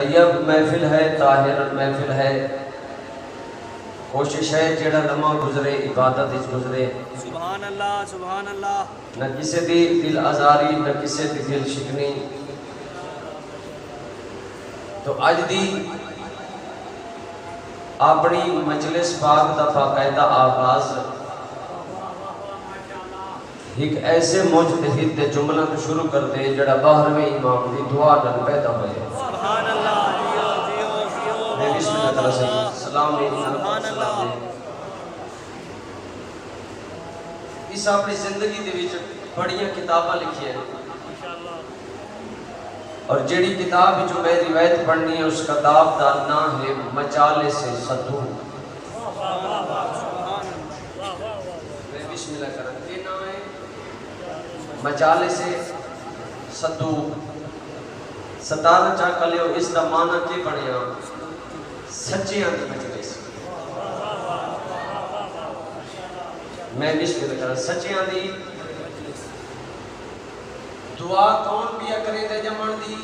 طیب محفل ہے، طاہر محفل ہے، کوشش ہے جیڑا لمحہ گزرے عبادت اس گزرے. سبحان اللہ سبحان اللہ. نہ کسی دی دل آزاری نہ کسی دی دل شکنی. تو اج دی اپنی مجلس پاک دا باقاعدہ آغاز ایک ایسے مجتہد دے جملہ تو شروع کرتے جڑا 12ویں امام دی دعا نال پیدا ہوئے. سبحان اللہ. میں بسم اللہ تعالیٰ سے سلام سبحان اللہ. اس اپنی زندگی دے وچ بڑیاں کتاباں لکھی ہیں اور جیڑی کتاب جو میں روایت پڑھنی ہے اس کتاب دا نام ہے مجالس صدوق. میں بسم اللہ کرتا ہوں. یہ نام ہے مجالس صدوق. 17 چاک لیو اس دا معنی کی بڑھیا سچیاں دی مجلس. میں بسم اللہ کرتا ہوں. سچیاں دی دعا کون پیا کرے دے جمعن دی؟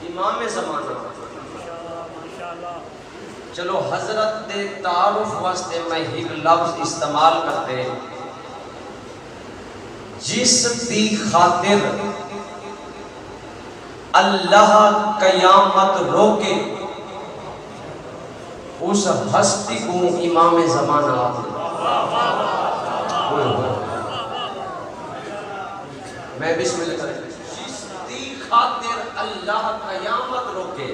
امام زمانہ. چلو حضرت دے تعارف واسطے میں ایک لفظ استعمال کرتے جس دی خاطر اللہ قیامت روکے اس ہستی کو امام زمانہ آتے. میں بسم اللہ کرتا ہوں. جس دی خاطر اللہ قیامت روکے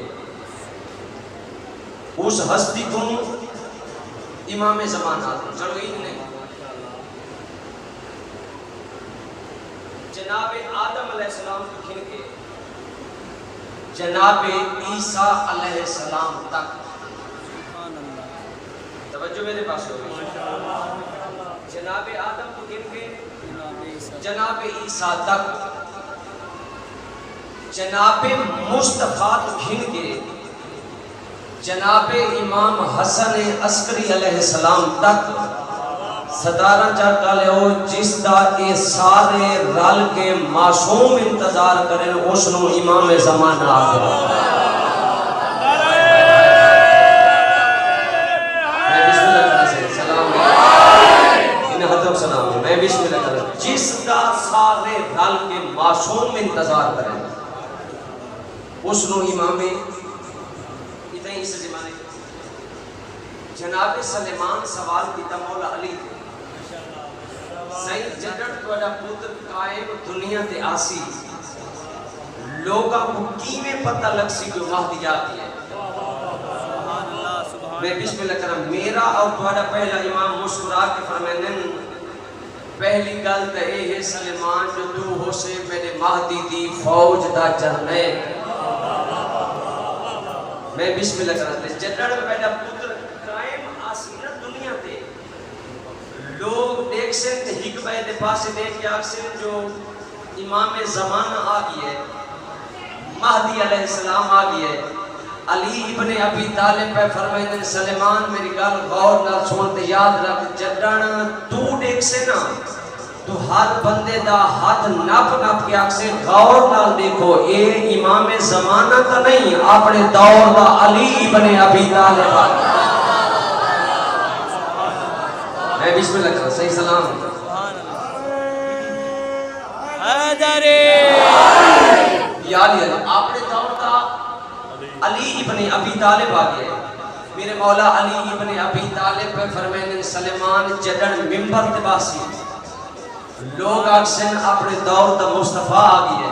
اس ہستی کو امام زمانہ آتے. چلو یہ نہیں. جناب آدم علیہ السلام کو کھن کے جناب عیسیٰ علیہ السلام تک. توجہ میرے پاس ہو گئی. جناب آدم کو کھن کے جناب عیسیٰ تک. جناب مصطفیٰ کو کھن کے جناب امام حسن عسکری علیہ السلام تک. 17 چاکا لے ہو جس دا اے سارے رل کے معصوم انتظار کریں اس نو امام زمانہ آگے. میں بسم اللہ کرتا سے سلام انہیں حضرت سلام ہے. میں بسم اللہ کرتا جس دا سارے رل کے معصوم انتظار کریں اس نو امام اتنے اس زمانے جناب سلیمان سوال کیتا مولا علی سائیں جڈڑ توڑا پتر قائم دنیا تے آسی لوگاں کو کیویں پتہ لگ سی جو مہدی آتی ہے. میں بسم اللہ کرم. میرا اور توڑا پہلا امام مسکرا کے فرمائیں پہلی گل تے اے ہے سلیمان جو تو ہو سے میرے مہدی دی فوج دا جرنیل. میں بسم اللہ کرم. جڈڑ پہلا پتر قائم آسی نا دنیا تے لوگ دیکھ سے حکمہ دے پاسے دیکھ کے آگ سے جو امام زمانہ آگئی ہے مہدی علیہ السلام آگئی ہے. علی ابن ابی طالب پہ فرمائے سلیمان میری گل غور نہ سنتے یاد رکھ جڈن تو دیکھ سے نا تو ہر بندے دا ہاتھ نپ نپ کے آگ سے غور نہ دیکھو اے امام زمانہ کا نہیں اپنے دور دا علی ابن ابی طالب آگئی. میں بسم اللہ کرتا صحیح سلام حیدری یا علی آپ نے دور کا علی ابن ابی طالب آگئے. میرے مولا علی ابن ابی طالب پہ فرمائیں سلیمان جدن ممبر تباسی لوگ آگسن اپنے دور دا مصطفیٰ آگئے.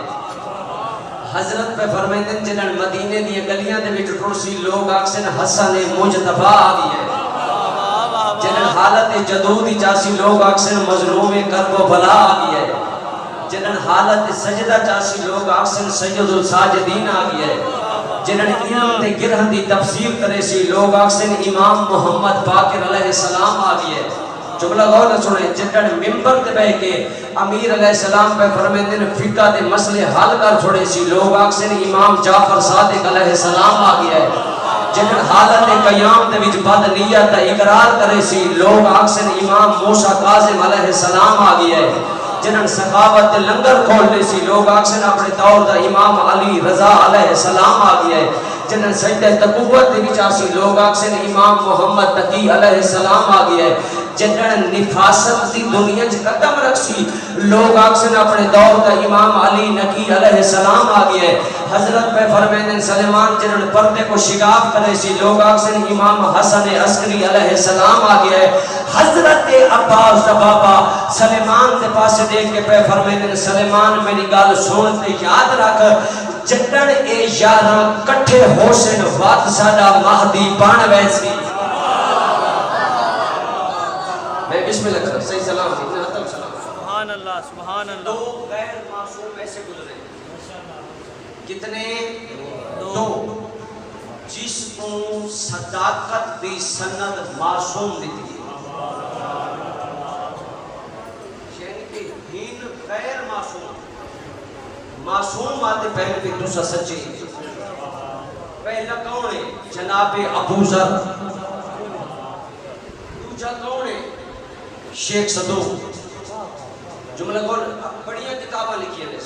حضرت پہ فرمائیں جدن مدینے دی گلیاں دے وچ ٹرسی لوگ آگسن حسن مجتبہ آگئے. جنہاں حالت جدودی چاسی لوگ اکثر مظلوم کرب و بلا آگئی ہے. جنہاں حالت سجدہ چاسی لوگ اکثر سید الساجدین آگئی ہے. جنہاں علم تے گرہن دی تفسیر کرے سی لوگ اکثر امام محمد باقر علیہ السلام آگئی ہے. جملہ غور نہ سنیں. جنہاں ممبر تے بہ کے امیر علیہ السلام پہ فرمیندن فقہ دے مسئلے حل کر چھوڑے سی لوگ اکثر امام جعفر صادق علیہ السلام آگئی ہے. جنہاں حالت قیام دے وچ بد نیت اقرار کرے سی لوگ اکثر امام موسیٰ کاظم علیہ السلام آگئی ہے. جنہاں سخاوت لنگر کھولنے سی لوگ آکسن اپنے دور دا امام علی رضا علیہ السلام آ گیا ہے جنہاں سجدہ تقوت دے وچ آسی لوگ آکسن امام محمد تقی علیہ السلام آ گیا ہے جنہاں نفاست دی دنیا چ قدم رکھسی لوگ آکسن اپنے دور دا امام علی نقی علیہ السلام آ گیا ہے حضرت پہ فرمین سلیمان جنہاں پردے کو شگاف کرے سی لوگ آکسن امام حسن عسکری علیہ السلام آ گیا ہے حضرت عباس دا بابا سلیمان دے پاسے دیکھ کے پہ فرمین سلیمان میری گال سنتے یاد رکھ جدن اے یاراں کٹھے حسین وقت ساڈا مہدی بن ویسی میں بسم اللہ کرتا صحیح سلام سبحان اللہ سبحان اللہ دو غیر معصوم ایسے گزرے کتنے دو جس کو صداقت دی سند معصوم دیتی یعنی کہ ہین غیر معصوم معصوم آتے پہلے بھی دوسرا سچے پہلا کون ہے جناب ابو ذر دوسرا کون ہے شیخ صدوق جملہ کون بڑیاں کتاباں لکھی ہیں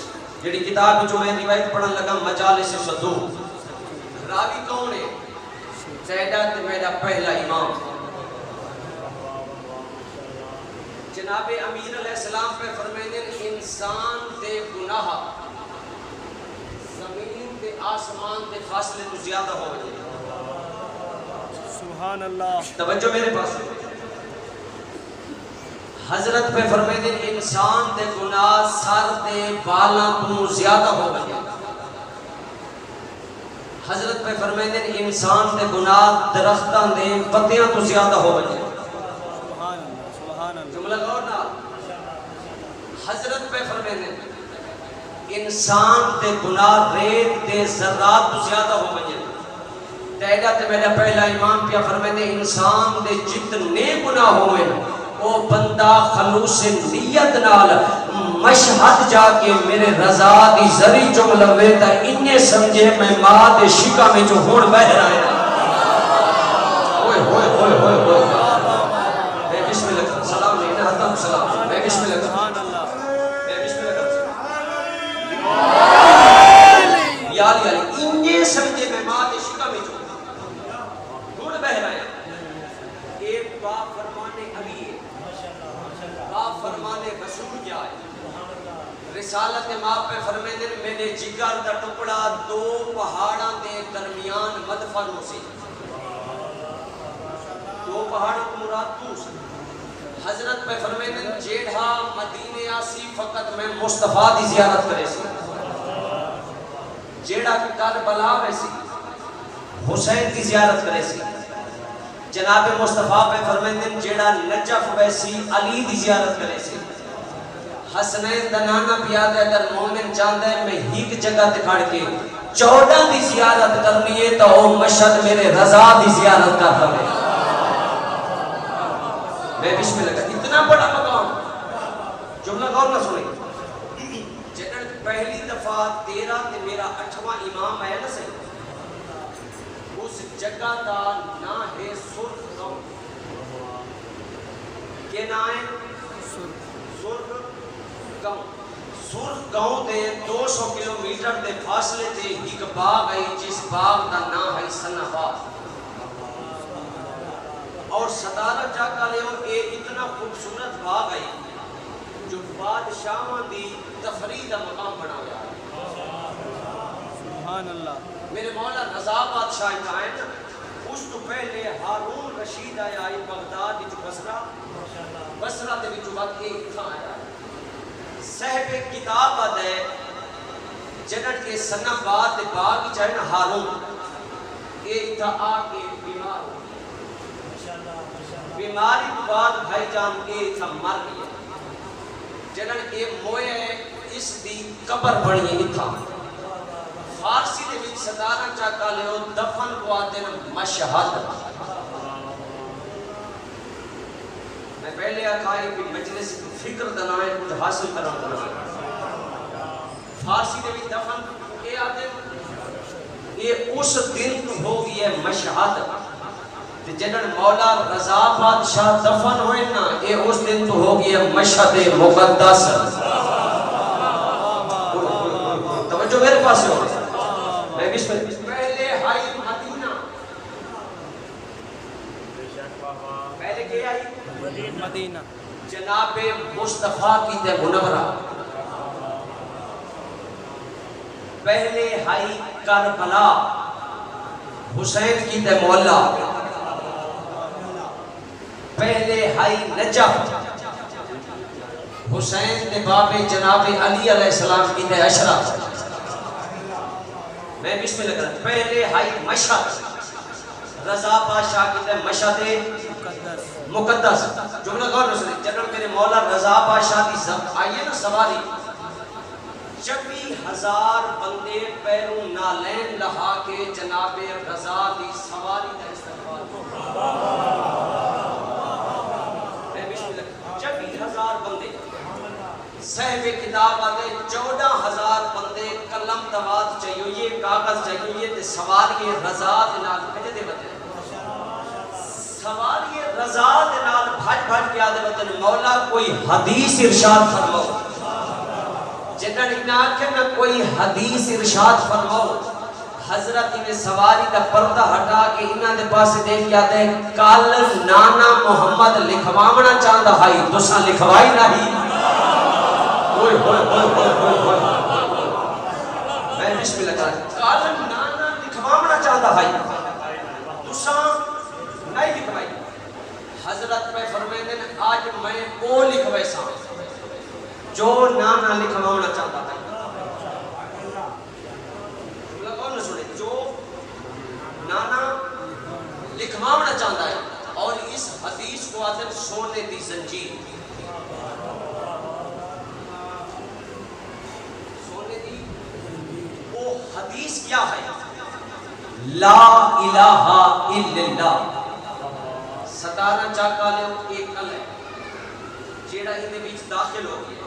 جڑی کتاب جو میں روایت پڑھن لگا مجالس صدوق راوی کون ہے سیدات میرا پہلا امام جناب امیر علیہ السلام پہ فرمائیں انسان دے گناہ زمین دے آسمان دے فاصلے تو زیادہ ہو جائے سبحان اللہ توجہ میرے پاس حضرت پہ فرمائیں انسان دے گناہ سر دے بالاں تو زیادہ ہو گئے حضرت پہ فرمائیں انسان دے گناہ درختاں دے پتیاں تو زیادہ ہو گئے سبحان اللہ سبحان اللہ جملہ غور نہ حضرت پہ فرمائیں انسان دے گناہ ریت دے ذرات تو زیادہ ہو گئے تیگا تے میرا پہلا امام پیا فرمائیں انسان دے جتنے گناہ ہوئے وہ بندہ خلوص نیت نال مشہد جا کے میرے رضا دی زری جملہ ویتا انہیں سمجھے میں ماں دے شکا میں جو ہون بہ رہا ہے ہوئے ہوئے ہوئے ہوئے ہوئے میں بسم اللہ کرتا سلام لینا حتم سلام میں بسم اللہ کرتا میں بسم اللہ کرتا یالی یالی انہیں سمجھے میں ماں دے شکا میں جو ہون بہ رہا ہے ایک باپ فرمانے علی ہے باپ فرمانے رسول کیا ہے رسالت ماں پہ فرمائیں دن میرے جگر دا ٹکڑا دو پہاڑاں دے درمیان مدفن ہو سی دو پہاڑوں کو مراد تو سی حضرت پہ فرمائیں دن جیڑھا مدینے آسی فقط میں مصطفیٰ دی زیارت کرے سی جیڑھا کی کربلا ویسی حسین کی زیارت کرے سی جناب مصطفیٰ پہ فرمائیں دن جیڑا نجف ویسی علی دی زیارت کرے سی حسنین دنانا پیادہ اگر مومن چاندہ ہے میں ہیک جگہ دکھاڑ کے 14 دی زیارت کرنی ہے تو وہ مشہد میرے رضا دی زیارت کرتا ہے میں بسم اللہ کہتا اتنا بڑا مقام جملہ غور نہ سنیں جنہاں پہلی دفعہ 13 تے میرا 8واں امام ہے نا صحیح اس جگہ دا نا ہے سرخ گاؤں کہ نا ہے سرخ گاؤں سرخ گاؤں دے 200 کلومیٹر دے فاصلے تے ایک باغ ہے جس باغ دا نا ہے سنہ باغ اور صدارت جا کا لے اے اتنا خوبصورت باغ ہے جو بادشاہاں دی تفریح دا مقام بنا ہوا ہے سبحان اللہ میرے مولا رضا بادشاہ کا ہے نا اس تو پہلے ہارون رشید آیا آئی بغداد جو بسرہ دے جو وقت ایک تھا آیا صحب کتاب آدھے جنٹ کے سنہ بعد دے باغ چاہے نا ہارون ایک تھا آکے بیمار بیماری بعد بھائی جان ایک تھا مر گیا جنٹ کے موئے اس دی قبر بڑی ہی تھا فارسی دے وچ ستارہ چاکا لے ہو دفن کو آتے نا مشہد میں پہلے آکھائی کہ مجلس فکر دنائے کچھ حاصل کرنا دنائے فارسی دے وچ دفن کے آتے یہ اس دن ہو گیا مشہد جنہاں مولا رضا بادشاہ دفن ہوئے نا یہ اس دن تو ہو گیا مشہد مقدس توجہ میرے پاس ہو میں بسم اللہ پہلے ہائی مدینہ پہلے کیا آئی مدینہ جناب مصطفیٰ کی تے منورہ پہلے ہائی کربلا حسین کی تے مولا پہلے ہائی نجف حسین تے باب جناب علی علیہ السلام کی تے اشرف میں بسم اللہ کرتا پہلے ہائی مشہد رضا بادشاہ کی تے مشہد مقدس جملہ غور نہ سنیں جنرل میرے مولا رضا بادشاہ کی آئیے نا سواری 24,000 بندے پیروں نالین لہا کے جناب رضا دی سواری کا استقبال میں بسم اللہ 24,000 بندے صاحب کتاب آتے 14,000 بندے قلم دوات چاہیے یہ کاغذ چاہیے تے سواری رضا دے نال بھج دے وطن سواری رضا دے نال بھج کے آدھے وطن مولا کوئی حدیث ارشاد فرماؤ جنہاں نے آنکھیں میں کوئی حدیث ارشاد فرماؤ حضرت میں سواری دا پردہ ہٹا کے انہاں دے پاس دیکھ کے آتے ہیں کال نانا محمد لکھوامنا چاندہ ہائی دوسرا لکھوائی نہیں ہوئے میں بسم اللہ کرتا کال نانا لکھوامنا چاندہ ہائی دوسرا نہیں لکھوائی حضرت پہ فرمائے آج میں کو لکھوائی سا جو نانا لکھوانا چاہتا تھا کون نہ سنے جو نانا لکھوانا چاہتا ہے اور اس حدیث کو آدھر سونے دی زنجیر سونے دی وہ حدیث کیا ہے لا الہ الا اللہ 17 چاکا لے ایک کل ہے جیڑا انہیں بیچ داخل ہو گیا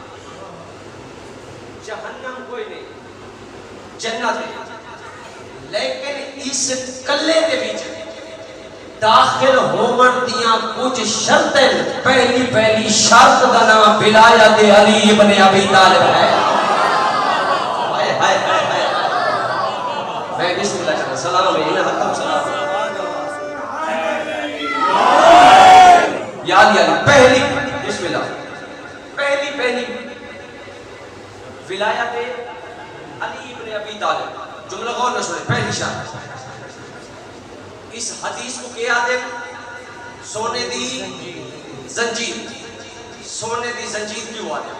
جہنم کوئی نہیں جنت ہے لیکن اس کلے دے بیچ داخل ہومن دیاں کچھ شرطیں پہلی شرط کا نام ولایت علی ابن ابی طالب ہے میں بسم اللہ کرتا سلام علیکم سلام یا علی پہلی بسم اللہ پہلی ولایت علی ابن ابی طالب جملہ غور نہ سنے پہلی شرط اس حدیث کو کیا دے سونے دی زنجیر سونے دی زنجیر کیوں آدھے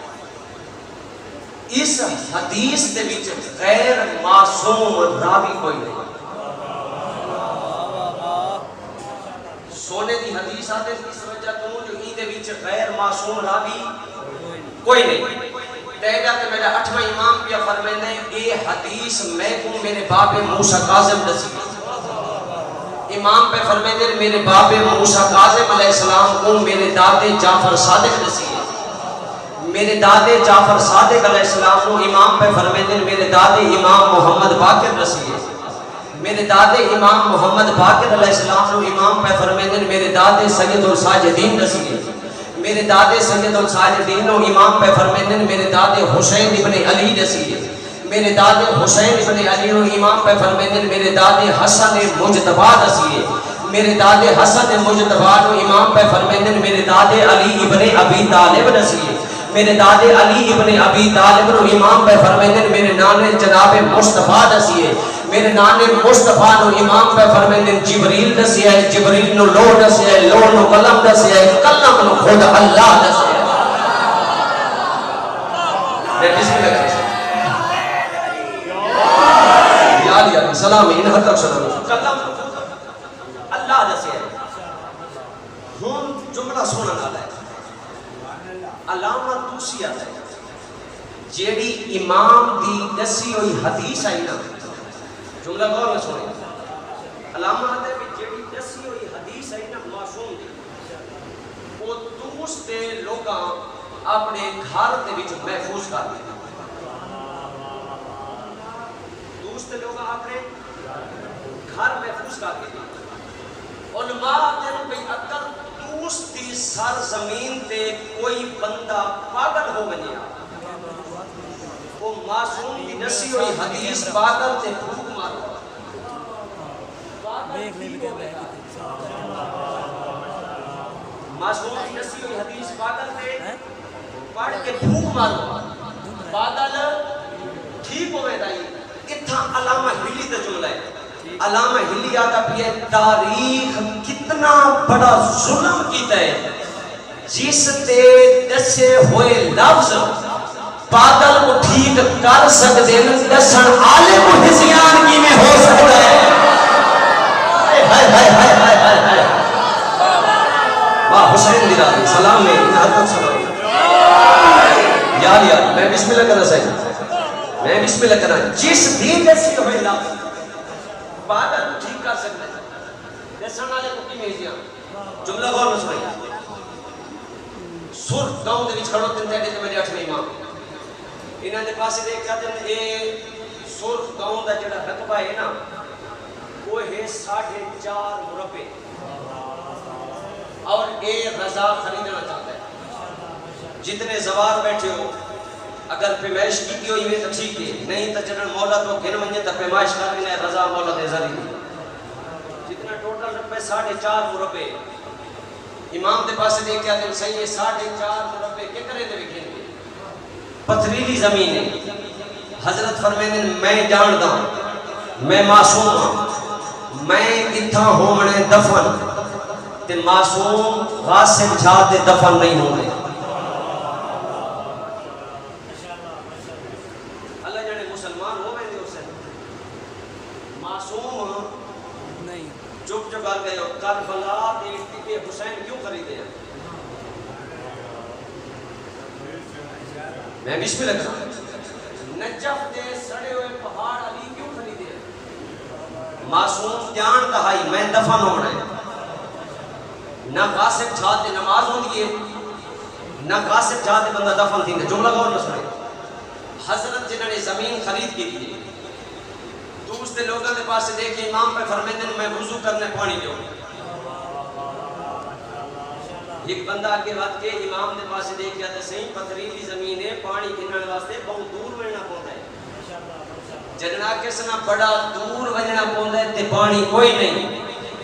اس حدیث دے بیچ غیر معصوم راوی کوئی نہیں سونے دی حدیث آدھے اس وجہ تو جو ہی دے بیچ غیر معصوم راوی کوئی نہیں تیجا تے میرا 8واں امام پیا فرمائنے اے حدیث میں کو میرے باپ موسیٰ کاظم دسی امام پہ فرمائنے میرے باپ موسیٰ کاظم علیہ السلام کو میرے دادے جعفر صادق دسی میرے دادے جعفر صادق علیہ السلام کو امام پہ فرمائنے میرے دادے امام محمد باقر دسی میرے دادے امام محمد باقر علیہ السلام کو امام پہ فرمائنے میرے دادے سید الساجدین دسی میرے دادے سید الساجدین و امام پہ فرمائن میرے دادے حسین ابن علی دسی میرے دادے حسین ابن علی و امام پہ فرمائن میرے دادے حسن مجتبہ دسی میرے دادے حسن مجتبہ و امام پہ فرمائن میرے دادے علی ابن ابی طالب دسی میرے دادے علی ابن ابی طالب و امام پہ فرمائن میرے نانے جناب مصطفیٰ دسی میرے نانے مصطفیٰ نو امام پہ فرمائن جبریل دسی ہے جبریل نو لو دسی ہے لو نو قلم دسی ہے قلم نو خود اللہ دسی ہے میں بسم اللہ کرتا یا علی علی سلام ان حد تک سلام قلم نو خود اللہ دسی ہے ہون جملہ سونا نالا ہے علامہ دوسری آتا ہے جیڑی امام دی دسی ہوئی حدیث آئی نا جملہ غور نہ سنے علامہ آتا ہے کہ جیڑی دسی ہوئی حدیث آئی نا معصوم دی وہ دوست لوگاں اپنے گھر دے وچ محفوظ کر دیں دوست لوگاں اپنے گھر محفوظ کر دیں علماء دے بھئی اگر دوست دی سر زمین تے کوئی بندہ پاگل ہو گیا وہ معصوم کی نسی ہوئی حدیث پاگل تے پھوک مارو معصوم کی نسی ہوئی حدیث پاگل تے پڑھ کے پھوک مارو پاگل ٹھیک ہوئے دائی اتھا علامہ ہلی دا جملہ ہے علامہ ہلی آتا بھی ہے تاریخ کتنا بڑا ظلم کیتا ہے جس تے دسے ہوئے لفظ پاگل کو ٹھیک کر سکتے ہیں دسن عالم و حسیان کی میں ہو سکتا ہے واہ حسین دیرانی سلام میں حد تک سلام یاد میں بسم اللہ کرنا سہی میں بسم اللہ کرنا جس دین دسی ہوئے لفظ پاگل کو ٹھیک کر سکتے ہیں دسن عالم کو کی میزیاں جملہ غور میں سنائی سر گاؤں دے وچ کھڑو تن تے میرے 8ویں امام انہاں دے پاسے دیکھ کے اے سر گاؤں دا جڑا رقبہ ہے نا وہ ہے 4.5 مربع اور اے رضا خریدنا چاہتا ہے جتنے زوار بیٹھے ہو اگر پیمائش کی ہوئی ہے تو ٹھیک ہے نہیں تو جنرل مولا تو گن ونجے تو پیمائش کرنی ہے رضا مولا دے ذریعے جتنا ٹوٹل رقبہ 4.5 مربع امام دے پاسے دیکھ کے آتے ہیں صحیح ہے 4.5 مربع کیا کرے دے بکھیں گے پتھریلی زمین ہے حضرت فرمیدن میں جانتا ہوں میں معصوم ہوں میں اتھا ہوں منے دفن تے معصوم غاسب جھاتے دفن نہیں ہوں گے اللہ جانے مسلمان ہو میں دے اسے معصوم نہیں چپ چپ آ گئے اور کربلا دیکھتی کہ حسین کیوں خریدے ہیں میں بسم اللہ کرتا نجف دے سڑے ہوئے پہاڑ علی کیوں خریدے ہیں معصوم جان کہائی میں دفن ہونا ہے نہ غاسب چھاتے نماز ہوندی ہے نہ غاسب چھاتے بندہ دفن تھی جملہ غور نہ سنے حضرت جنہوں نے زمین خرید کی تھی دوسرے لوگوں کے پاس دیکھیں امام پہ فرمیدن میں وضو کرنے پانی دوں ایک بندہ آگے بات کے امام دے پاس دیکھ جاتے صحیح پتھریلی زمین ہے پانی گھننے واسطے بہت دور وجنا پوندا ہے جننا کسنا بڑا دور وجنا پوندا ہے تے پانی کوئی نہیں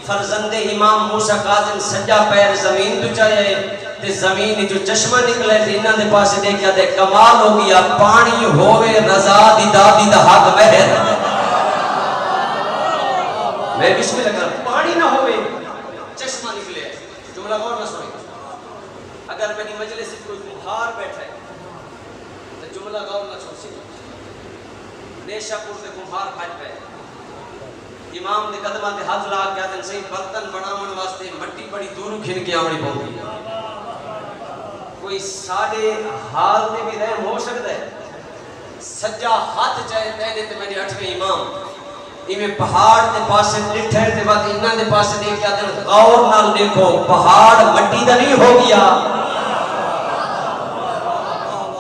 فرزند امام موسیٰ کاظم سجا پیر زمین تو چاہے تے زمین جو چشمہ نکلے تے انہاں دے پاس دیکھ جاتے کمال ہو گیا پانی ہوئے رضا دی دادی دا حق مہر میں بسم اللہ کرتا پانی نہ ہوئے چشمہ نکلے جملہ غور نہ سنیں اگر میری مجلس سے کوئی کمہار بیٹھا ہے تو جملہ غور نہ چھوڑ سکتا نیشہ پور سے کمہار پھاج پہ امام دے قدمہ دے ہاتھ لا کے آدھن صحیح برتن بناون واسطے مٹی بڑی دورو کھن کے آمڑی پہنگی کوئی ساڑے حال دے بھی رحم ہو سکتا ہے سجا ہاتھ چاہے تینے تے میری 8ویں امام میں پہاڑ دے پاسے ڈٹھے تے بعد انہاں دے پاسے دیکھ کے آدھن غور نال دیکھو پہاڑ مٹی دا نہیں ہو گیا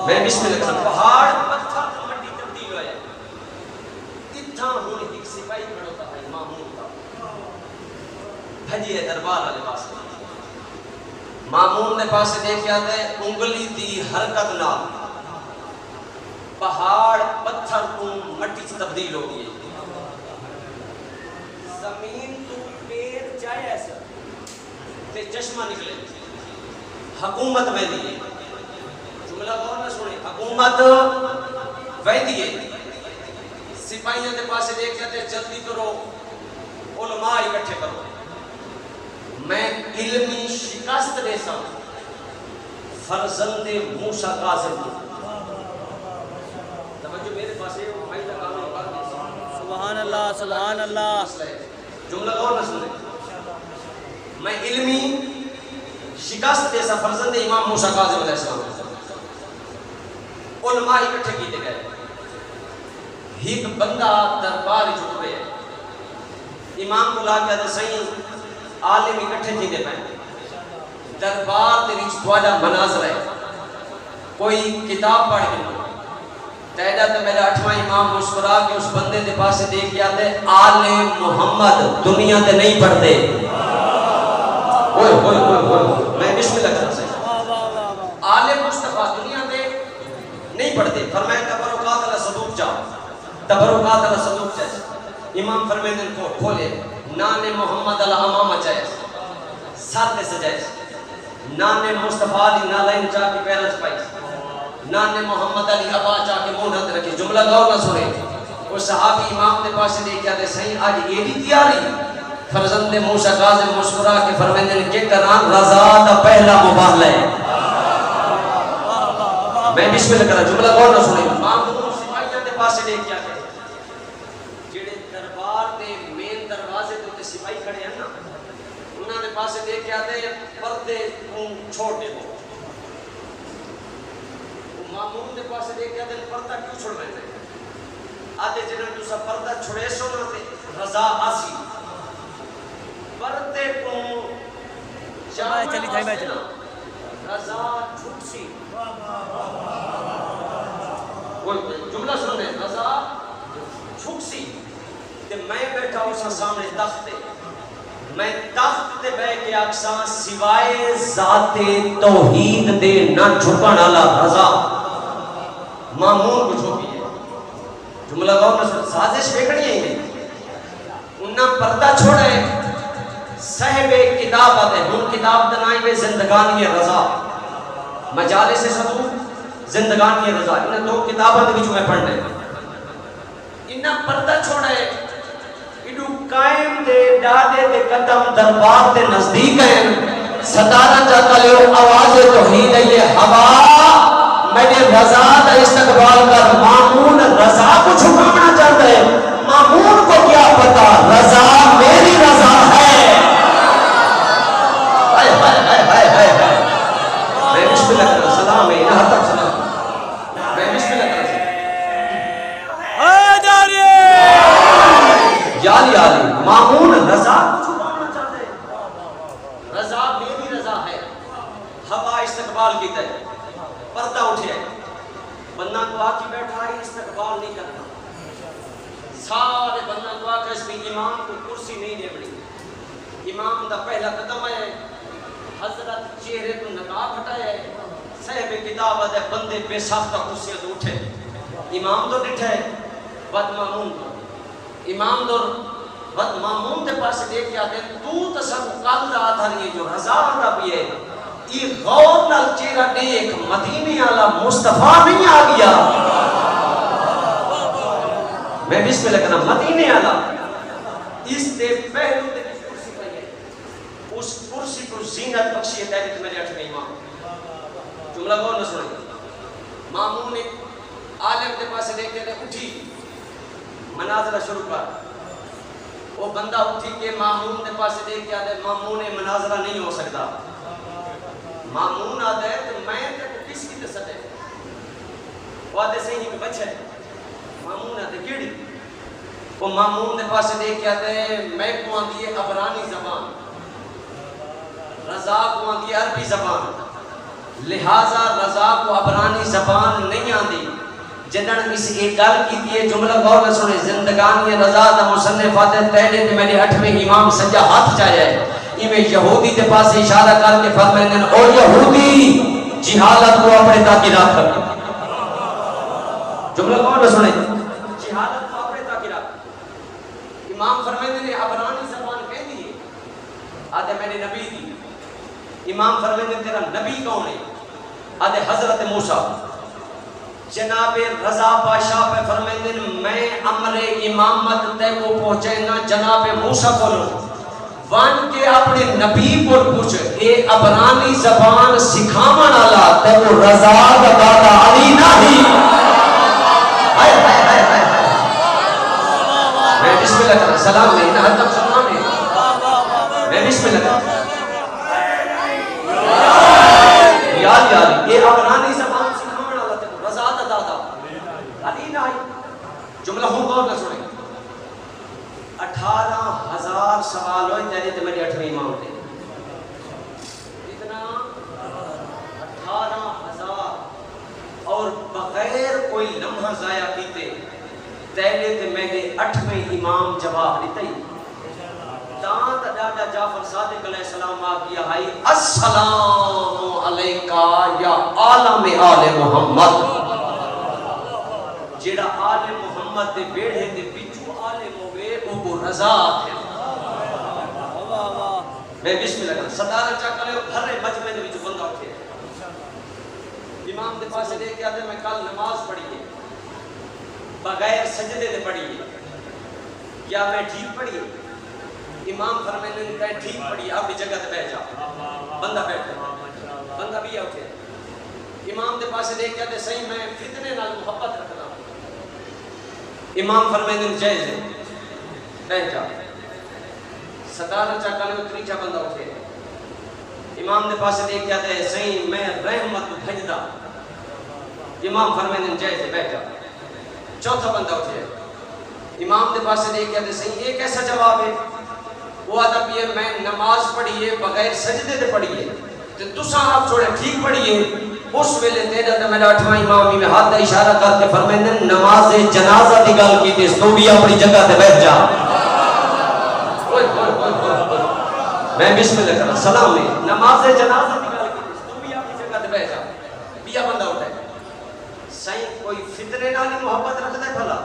میں بسم اللہ کرتا پہاڑ پتھر مٹی تبدیل ہویا اتھا ہون ایک سپاہی کھڑوتا ہے مامون کا بھجی ہے دربار والے پاسے مامون دے پاسے دیکھ کے آتے انگلی دی حرکت نہ پہاڑ پتھر کو مٹی سے تبدیل ہو گئی زمین تو پیر جائے ایسا تے چشمہ نکلے حکومت ویدی ہے جملہ غور نہ سنے حکومت ویدی ہے سپاہیوں دے پاسے دیکھ جاتے جلدی کرو علماء اکٹھے کرو میں علمی شکست دے سا فرزند موسیٰ کاظم توجہ میرے پاس ہے بھائی تک آمین کر دے سبحان اللہ سبحان اللہ جملہ غور نہ سنے میں علمی شکست دے سا فرزند امام موسیٰ کاظم علیہ السلام علماء اکٹھے کیتے گئے ایک بندہ دربار چکے امام کو لا کے صحیح عالم اکٹھے تھے پہنے دربار دے وچ تواڈا مناظر ہے کوئی کتاب پڑھ کے تیجا تو میرا 8واں امام مسکرا کے اس بندے دے پاسے دیکھ کے آتے آل محمد دنیا تے نہیں پڑھتے میں بسم اللہ کرتا آل مصطفیٰ دنیا تے نہیں پڑھتے فرمائے قبر و قاتل تبرکات علی صندوق چاہیے امام فرمیدن کو کھولے نان محمد علی امامہ چاہیے ساتھ سجائے نان مصطفیٰ علی نالین چاہ کی پیرج پائی نان محمد علی ابا چاہ کے مونت رکھے جملہ غور نہ سنے وہ صحابی امام نے پاس دے کیا دے صحیح آج یہ بھی تیاری فرزند موسیٰ قاظم مسکرا کے فرمیدن کے کران رضا دا پہلا مباہلہ ہے میں بسم اللہ کرا جملہ غور نہ سنے مامون سپاہیاں دے پاس دے کیا دے جڑے دربار دے مین دروازے تو سپاہی کھڑے ہیں نا انہوں نے پاس دے کیا دے پردے چھوڑ دے وہ مامون دے پاس دے کیا دے پردہ کیوں چھوڑ میں نے آدھے جنہوں دوسرا پردہ چھوڑے سونا دے رضا آسی پردے کو چلی جائے میں چلی رضا چھوٹ سی جملہ سننے رضا چھوٹ سی کہ میں بیٹھا اسا سامنے تخت میں تخت تے بے کے اکساں سوائے ذات توحید دے نہ جھکن والا رضا مامون کو چھوپی ہے جملہ غور نہ سن سازش پھیکڑی ہے انہاں پردہ چھوڑے صاحب کتاب آتے ہیں ان کتاب دنائی میں زندگانی رضا مجالس صدوق زندگانی رضا انہیں دو کتابیں بھی جو میں پڑھنے انہاں پردہ چھوڑے انہوں قائم دے ڈادے دے قدم دربار دے نزدیک ہیں ستارہ جاتا لے آواز توحید ہے یہ ہوا میں نے رضا دا استقبال کر مامون رضا کو چھپانا چاہتا ہے مامون کو کیا پتا رضا میری رضا ہے میں بسم اللہ کرتا ہوں سلام ہے انہا تک سلام میں بسم اللہ کرتا ہوں یالی آلی مامون رضا کو چھپانا چاہتے ہیں رضا میری رضا ہے ہوا استقبال کی تے پردہ اٹھے بندہ کو آکی بیٹھا ہے استقبال نہیں کرنا سارے بندہ کو آکر اس میں امام کو کرسی نہیں دے بڑی امام دا پہلا قدم ہے حضرت چہرے کو نقاب ہٹائے صاحب کتاب ہے بندے بے ساختہ کرسیاں تو اٹھے امام تو ڈٹھے بد مامون تو امام تو بد مامون دے پاس دیکھ کے آتے تو تصور کل رہا تھا یہ جو رضا ہوتا بھی ہے یہ غور نال چہرہ دیکھ مدینے والا مصطفیٰ نہیں آ گیا میں بسم اللہ کرنا مدینے والا اس دے پہلو دے کرسی پہ ہے اس کرسی کو زینت بخشی ہے تحریت میرے اٹھویں امام جملہ غور نہ سنے مامون نے عالم دے پاس دیکھ کے اٹھی مناظرہ شروع کر وہ بندہ اٹھی کہ مامون دے پاس دیکھ کے آدھے مامون مناظرہ نہیں ہو سکتا مامون آدھے تو میں تے کو کس کی تصد ہے وہ آدھے سے ہی کہ بچے مامون آدھے کیڑی وہ مامون دے پاس دیکھ کے آدھے میں کو آدھی ہے عبرانی زبان رضا کو آدھی ہے عربی زبان لہٰذا رضا کو عبرانی زبان نہیں آدھی جنہاں اس ایک گل کی دیئے جملہ غور نہ سنے زندگانی رضا دا مصنفات پہلے تے میں نے 8ویں امام سجا ہاتھ چاہیا ہے میں یہودی دے پاس اشارہ کر کے فرمائیں او یہودی جہالت کو اپنے تاکیرات کر جملہ غور نہ سنے جہالت کو اپنے تاکیرات امام فرمائیں نے عبرانی زبان کہہ دیئے آدھے میں نے نبی دی امام فرمائیں تیرا نبی کون ہے آدھے حضرت موسیٰ جناب رضا بادشاہ پہ فرمائیں میں امر امامت تے کو پہنچے نا جناب موسیٰ کو لوں وان کے اپنے نبی پر پوچھ اے عبرانی زبان سکھاون والا تے وہ رضا دا دادا علی نہیں ہائے ہائے ہائے ہائے میں بسم اللہ کرتا سلام میں انہا تک سلام ہے میں بسم اللہ کرتا یاد یاد یہ عبرانی زبان سکھاون والا تے وہ رضا دا دادا علی نہیں جملہ ہوں غور نہ سنے 18,000 سوال ہوئے تیرے تے میرے 8ویں امام تھے اتنا 18,000 اور بغیر کوئی لمحہ ضائع کیتے تیرے تے میرے 8ویں امام جواب دیتے دانت ڈاڈا جعفر صادق علیہ السلام آگیا ہے السلام علیکہ یا عالم آل محمد جیڑا آل محمد محمد دے بیڑے دے بچو عالم ہوئے او کو رضا آتے میں بسم اللہ کرنا صدارت چاہ کرے بھرے مجمع دے بچو بندہ اٹھے امام دے پاس دے کے آتے میں کل نماز پڑھی ہے بغیر سجدے دے پڑھی ہے کیا میں ٹھیک پڑھی ہے امام فرمائنے نے کہا ٹھیک پڑھی آپ بھی جگہ تے بیٹھ جاؤ بندہ بیٹھ گیا بندہ بھی اٹھے امام دے پاس دے کے آتے صحیح میں فتنے نال محبت رکھنا امام فرمائنے نے جائز ہے بیٹھ جاؤ صدارت چاہ کرنے میں تریچہ بندہ اٹھے امام دے پاس دے کے آتے صحیح میں رحمت بھجدہ امام فرمائنے نے جائز ہے بیٹھ جاؤ چوتھا بندہ اٹھے امام دے پاس دے کے آتے صحیح ایک ایسا جواب ہے وہ آتا بھی ہے میں نماز پڑھیے بغیر سجدے دے پڑھیے تو تساں آپ چھوڑے ٹھیک پڑھیے اس ویلے تیرا تے میرا 8واں امام میں ہاتھ اشارہ کر کے فرمائندے نماز جنازہ دی گل کیتی تو بھی اپنی جگہ تے بیٹھ جا میں بسم اللہ کرنا سلام میں نماز جنازہ دی گل کیتی تو بھی اپنی جگہ تے بیٹھ جا بیا بندہ اٹھے صحیح کوئی فتنے نال محبت رکھدا ہے بھلا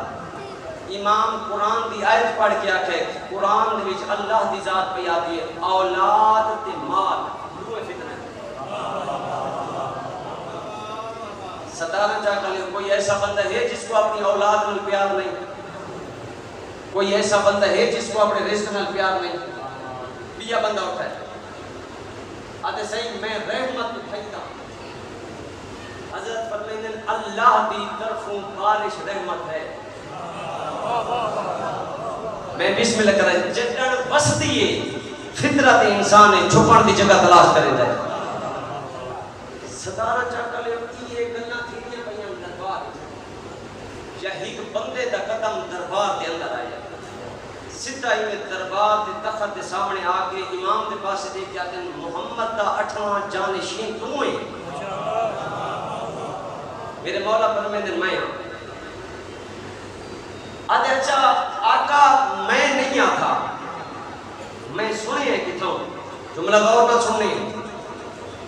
امام قرآن دی آیت پڑھ کے آکھے قرآن دے وچ اللہ دی ذات پہ آتی ہے اولاد تے مال دوے فتنے ستارہ چاہ کر کوئی ایسا بندہ ہے جس کو اپنی اولاد میں پیار نہیں کوئی ایسا بندہ ہے جس کو اپنے رزق میں پیار نہیں بیا بندہ اٹھا ہے آتے صحیح میں رحمت بھیجتا حضرت فرمائیں اللہ دی طرفوں بارش رحمت ہے میں بسم اللہ کریں جدڑ وسطی ہے فطرت انسان ہے چھپن دی جگہ تلاش کرے دے ستارہ چاہ کلے یہ گلنا تھی یہ پہیاں دربار یا ایک بندے دا قدم دربار دے اندر آیا سدھا ہی میں دربار دے تخت دے سامنے آکے امام دے پاس دے کے آتے ہیں محمد دا 8واں جانشین تم ہوئے میرے مولا فرمائیں میں آدھے اچھا آقا میں نہیں آتا میں سنے ہیں کتوں جملہ غور نہ سننے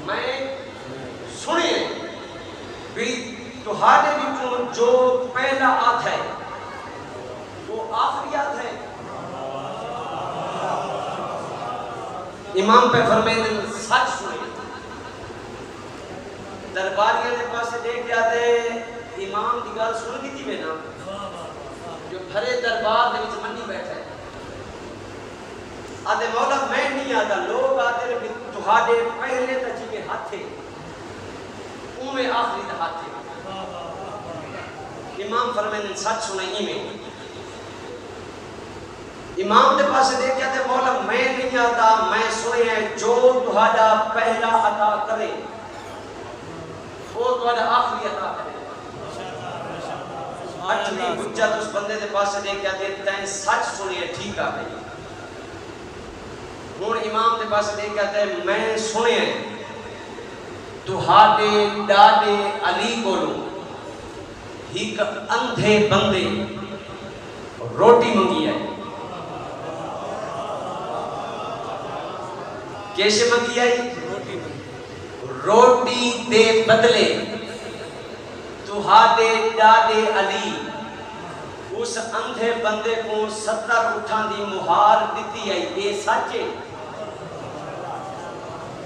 میں سنے ہیں بھی تہاڑے بھی جو پہلا آت ہے وہ آخری آت ہے امام پہ فرمائیں سچ سنے درباریاں دے پاس دے کے آتے امام دی گال سن کی تھی میں نا جو بھرے دربار دے وچ منی بیٹھا ہے آدھے مولا میں نہیں آتا لوگ آتے ہیں تہاڑے پہلے تجیبے ہاتھ تھے اوہ آخری دا ہاتھ تھے امام فرمائیں سچ سنائی میں امام دے پاس دے کے آتے مولا میں نہیں آتا میں سنے ہیں جو تہاڑا پہلا عطا کرے وہ تہاڑا آخری عطا کرے اٹھویں حجت اس بندے دے پاس دے کے آتے تین سچ سنیے ٹھیک آ گئی ہون امام دے پاس دے کے آتے میں سنے تہاڑے ڈاڈے علی کولوں ایک اندھے بندے روٹی منگی ہے کیسے منگی ہے روٹی دے بدلے تہاڑے ڈاڈے علی اس اندھے بندے کو 70 اٹھان دی مہار دیتی ہے یہ سچے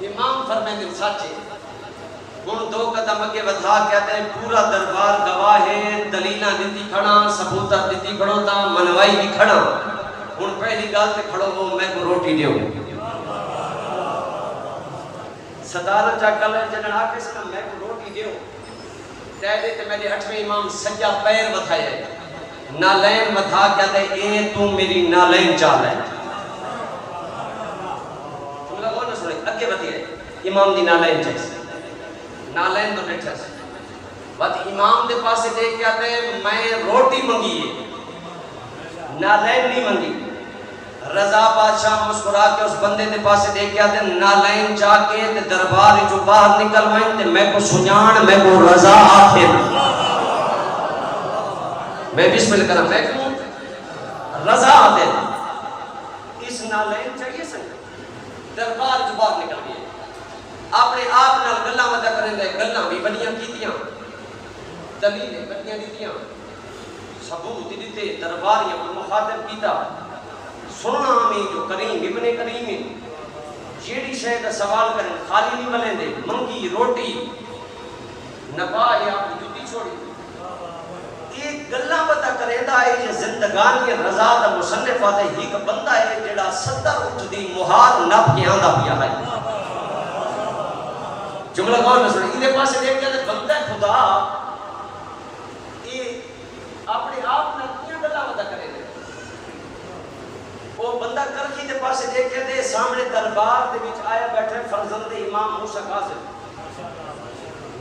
امام فرمائیں سچے ہن دو قدم اگے ودھا کہتے ہیں پورا دربار گواہ ہے دلیلاں دتی کھڑا ثبوتات دتی کھڑو تا منوائی بھی کھڑا ہن پہلی گل تے کھڑو وہ میں کو روٹی دیو صدارت چا کل جنن آکے سنا میں کو روٹی دیو دے تے میرے 8ویں امام سجا پیر بتھایا نالین بتھا کہتے اے تو میری نالین چاہ ہے تم لوگوں نے سنے اگے بتائیے امام دی نالین چاہیے نالین تو بیٹھا سے بات امام دے پاسے دیکھ کے آتے ہیں میں روٹی منگی ہے نالین نہیں منگی رضا بادشاہ مسکرا کے اس بندے دے پاسے دیکھ کے آتے ہیں نالین چاہ کے دربار جو باہر نکل وائیں تے میں کو سنیان میں کو رضا آخر میں بسم اللہ کرنا میں کو رضا آخر اس نالین چاہیے سنگ دربار جو باہر نکل گئے اپنے آپ نال گلہ مدہ کریں دے گلہ بھی بنیاں کیتیاں دلیلیں بنیاں دیتیاں ثبوت دیتے دربار یا مخاطب کیتا سننا ہمیں جو کریم ابن کریم ہے جیڑی شے دا سوال کریں خالی نہیں ملیں دے منگی روٹی نبا یا جتی چھوڑی ایک گلہ پتہ کرے دا ہے یہ زندگانی رضا دا مصنف آتا ہے ایک بندہ ہے جڑا 70 اٹھ دی مہار نب کے آندہ پیا ہے جملہ غور نہ سنے انہیں پاس دیکھ کے بندہ خدا یہ اپنے آپ نے کیا گلہ پتہ کرے دے وہ بندہ کرخی دے پاس دیکھ کے دے سامنے دربار دے بیچ آیا بیٹھے فرزند امام موسیٰ قاسم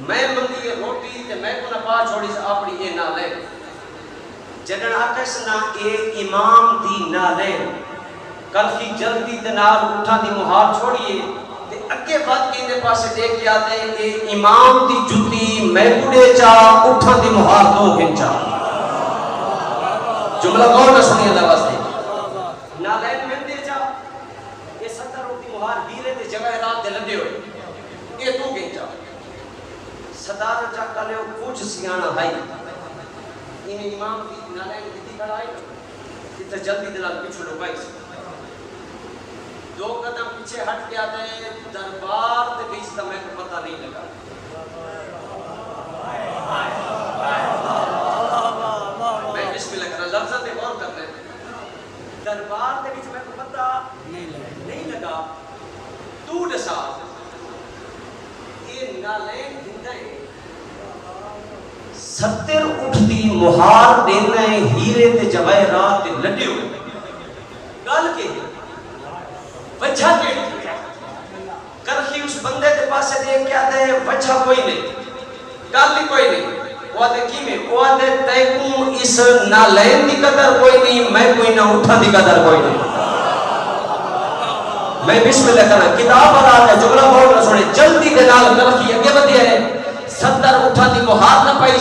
میں منگی روٹی تے میں کو نہ پا چھوڑی سے اپنی اے نہ لے جنن آکس نہ اے امام دی نہ لے کرخی جلدی تے نال اٹھا دی مہار چھوڑیے تے اگے بات کے اندے پاس دیکھ کے آتے ہیں اے امام دی جتی میں کڑے چاہ اٹھا دی مہار دو گھنچا جملہ کون نہ سنی اللہ واسطے نالین میں دے جا یہ 70 روٹی مہار ہیرے دے جگہ رات دے لندے ہوئے یہ تو گئی جا صدار چا کلے کچھ سیانا ہے انہیں امام کی نالین کی کڑائی اتنا جلدی دلال پیچھو لوگ بائی دو قدم پیچھے ہٹ کے آتے ہیں دربار دے بیچ تا میں کو پتہ نہیں لگا میں بسم اللہ کرنا لفظہ دے غور کر رہے دربار دے بیچ میں کو پتہ نہیں لگا تو ڈسا یہ نالین ہندے 70 اٹھ دی مہار دینا ہے ہیرے تے جواہرات تے لڈے ہوئے گل کے وجہ کے کرخی اس بندے تے پاسے دیکھ کے آتے ہیں وجہ کوئی نہیں گل بھی کوئی نہیں وہ آتے کی میں وہ آتے تیکوں اس نالین دی قدر کوئی نہیں میں کوئی نہ اٹھا دی قدر کوئی نہیں میں بسم اللہ کرنا کتاب اور آتا ہے جملہ بہت نہ سنے جلدی دے نال کرخی اگے بدیا ہے 70 اٹھا دی مہار نہ پائی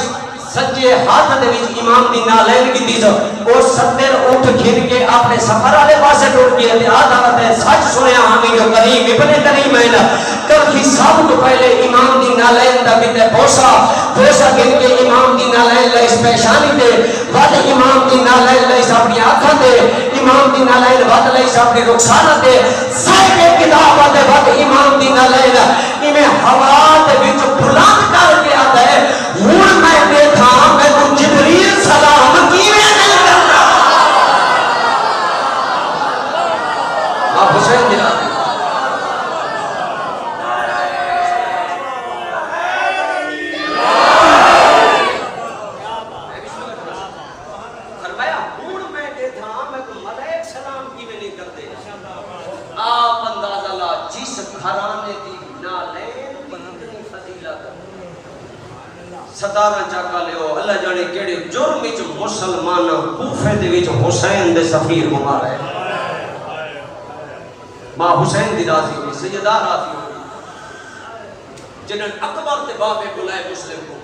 سجے ہاتھ دے وچ امام دی نالین کی دیجا وہ 70 اٹھ گھن کے اپنے سفر والے پاسے ٹوٹ کے تے آدھا ہے سچ سنیا ہمیں جو کریم ابن کریم ہے نا کرخی سب تو پہلے امام دی نالین دا کتے بوسا گھن کے امام دی نالین لائس پیشانی دے ود امام دی نالین لائس اپنی آنکھاں دے امام دی نالین ود لائس اپنی رخسانہ دے صاحب کتاب دے ود امام دی نالین میں ہوا دے وچ بلند کر کے آتا ہے ہن میں دیکھا میں تو جبریل سلام کیویں نہیں کرتا آپ حسین دی رات فرمایا ہن میں دیکھا میں تو ملائک سلام کیویں نہیں کرتے آپ اندازہ لا جس گھرانے دی نالین اتنی فضیلت 17 چاکا لے اللہ جانے کیڑے جرم وچ مسلمان کوفے دے وچ حسین دے سفیر گما رہے ماں حسین دی راضی ہوئی سیدہ راضی ہوئی جنہاں اکبر تے بابے بلائے مسلم کو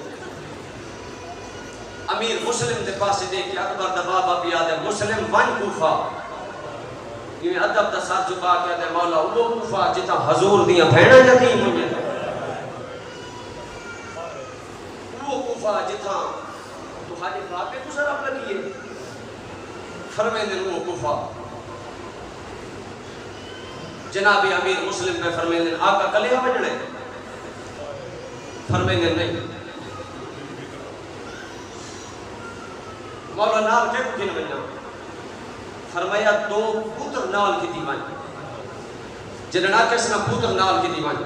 امیر مسلم دے پاسے دے کہ اکبر دا بابا بھی آدھے مسلم ون کوفہ یہ ادب دا ساتھ جھکا کے دے مولا وہ کوفہ جتا حضور دیاں بھیڑا یتیم ہوئے وہ کوفہ جتا تو حاجی باپے گزر اب لگیے فرمیدن وہ کوفہ جناب امیر مسلم میں فرمیدن آقا کلے ہو بجنے فرمیدن نہیں مولا نال کے کو کن بجنا فرمایا دو پوتر نال کی دیوان جنہاں کس نہ پوتر نال کی دیوان